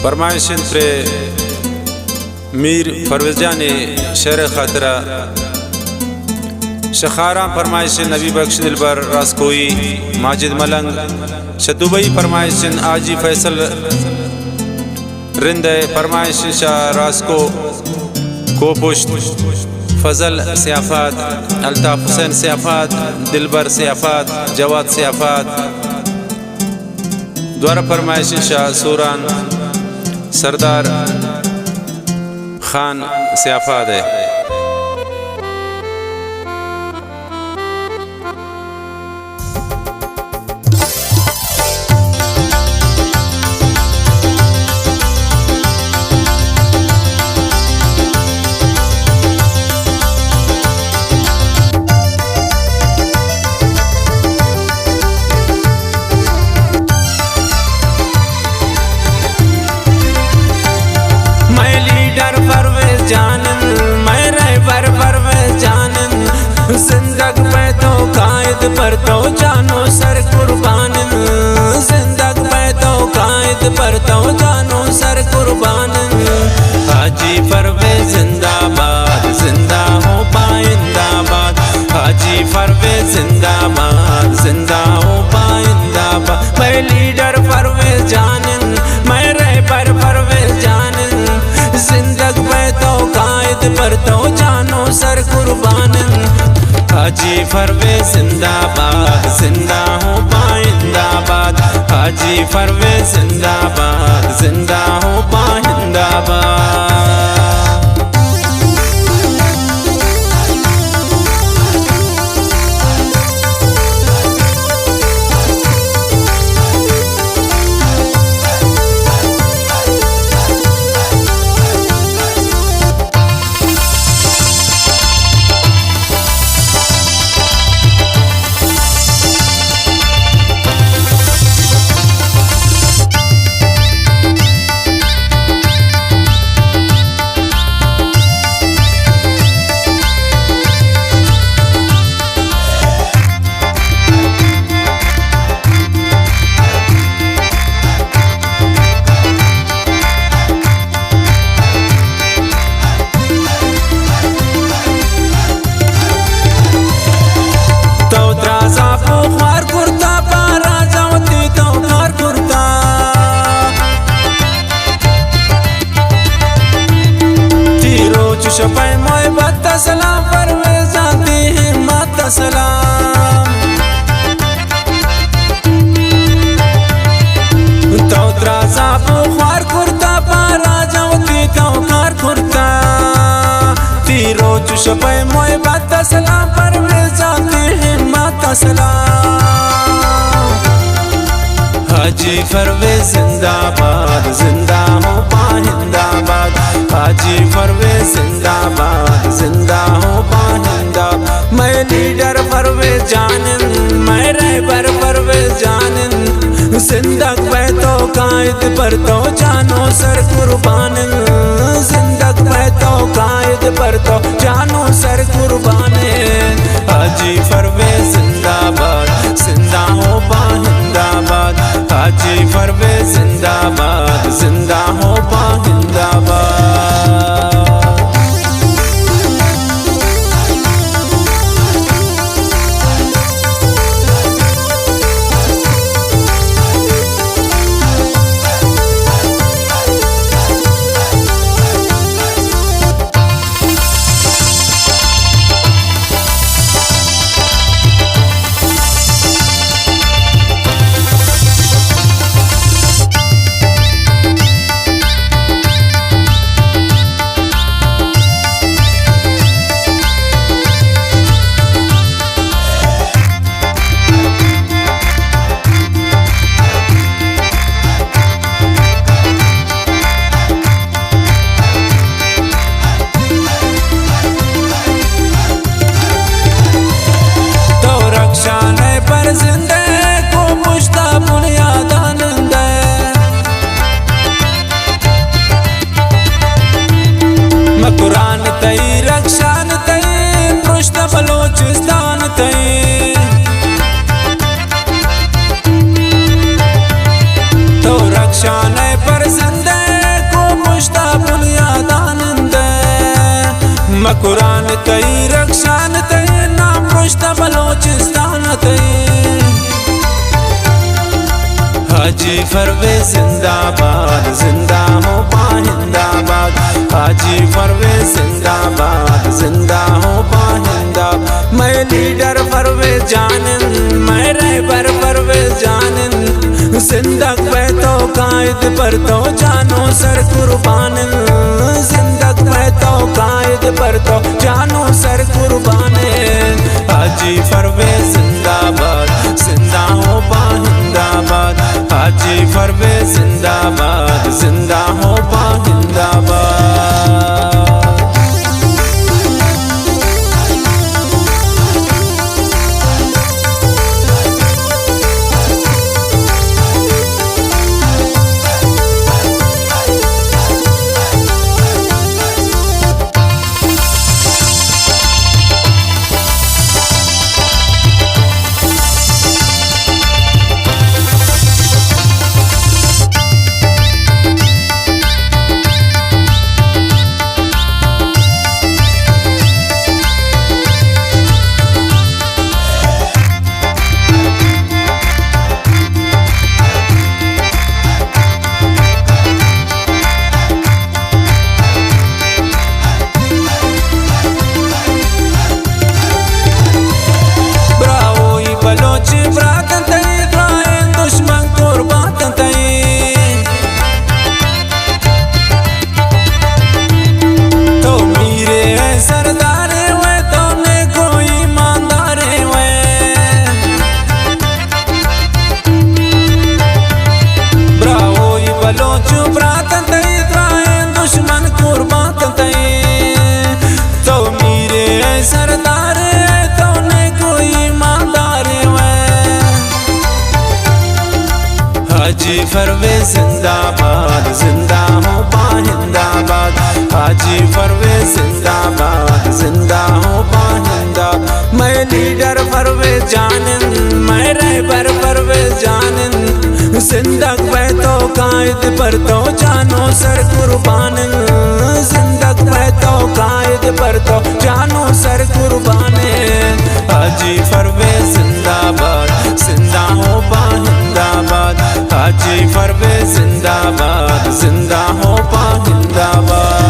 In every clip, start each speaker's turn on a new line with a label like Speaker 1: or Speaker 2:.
Speaker 1: फरमाइशन pray Mir फरवजान शेर खतरा शखारा फरमाइशन नबी बख्श दिलबर रासकोई माजिद मलंग शदुबई फरमाइशन आजी फैसल रिंद फरमाइशन शाह रासको कोपुश्त फजल सियाफात अल्ताफ हुसैन सियाफात दिलबर सियाफात जवाद सियाफात द्वारा फरमाइशन शाह सूरान सरदार खान सियाफात है।
Speaker 2: पर तो जानो सर कुर्बान जिंदग में तो कायद पर तो जानो सर कुर्बान। हाजी परवेज जिंदाबाद जिंदा हो पाइंदाबाद हाजी परवेज जिंदाबाद जिंदा हो पाइंदाबाद। मैं लीडर परवेज जानन मैं रहबर परवेज जानन जिंदग में तो कायद पर तो जानो सर कुर्बान। हाजी परवेज जिंदाबाद जिंदा हो पाइंदाबाद हाजी परवेज जिंदाबाद जिंदा हो पाइंदाबाद। शपै मोहब्बत सलाम परवेज जानती है माता सलाम। तो द्राजा बुखार कुर्ता पारा जाती तो कार कुर्ता तीरो शपै मोहब्बत सलाम परवेज जानती है माता सलाम। हाजी परवेज जिंदाबाद जिंदा हो पाइंदाबाद हाजी परवेज जिंदाबाद जिंदा हो पाइंदाबाद। मैं लीडर परवेज जानन मैं रहबर परवेज जानन जिंदग में तो कायद पर तो जानो सर कुर्बान जिंदग में तो कायद पर तो जानो सर कुर्बान। हाजी परवेज जिंदाबाद जिंदा हो पाइंदाबाद हाजी परवेज जिंदाबाद जिंदा हो पाइंदाबाद। कुरान तई रक्षान तई नाम पुश्ता बलोचिस्तान तई हाजी परवेज जिंदाबाद जिंदा हो पाहिंदाबाद हाजी परवेज जिंदाबाद जिंदा हो पाहिंदाबाद मैं लीडर परवेज जानन मैं रहबर परवेज जानन जिंदग पे तो कायद पर तो जानो सर कुर्बानन जिंदग पे तो कायद पर तो जानो सर कुर्बानन हाजी परवेज जिंदाबाद जिंदा हो पाहिंदाबाद हाजी परवेज जिंदाबाद जिंदा हो पाहिंदाबाद। हाजी परवेज जिंदाबाद जिंदा हो पाहिंदाबाद हाजी परवेज जिंदाबाद जिंदा हो पाहिंदाबाद मैं लीडर परवेज जानन मैं रहबर परवेज जानन जिंदग पे तो कायद पर तो जानो सर कुर्बानन जिंदग पे तो कायद पर तो जानो सर कुर्बानन हाजी परवेज जिंदाबाद जिंदा हो पाहिंदाबाद हाजी परवेज जिंदाबाद जिंदा हो पाहिंदाबाद।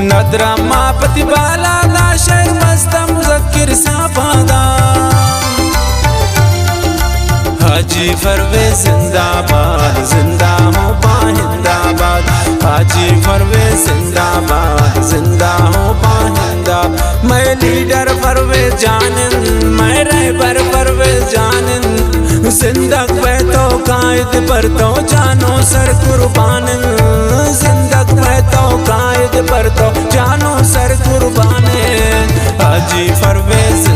Speaker 2: नदरा मापति बाला दा शहर मस्ता मुज़क्किर साफादा हाजी परवेज जिंदाबाद जिंदा हो पाहिंदाबाद हाजी परवेज जिंदाबाद जिंदा हो पाहिंदाबाद मैं लीडर परवेज जानन मैं रहबर परवेज जानन जिंदग पे तो कायद पर तो जानो सर कुर्बानन जिंदग पे तो कायद पर तो जानो सर कुर्बानन हाजी परवेज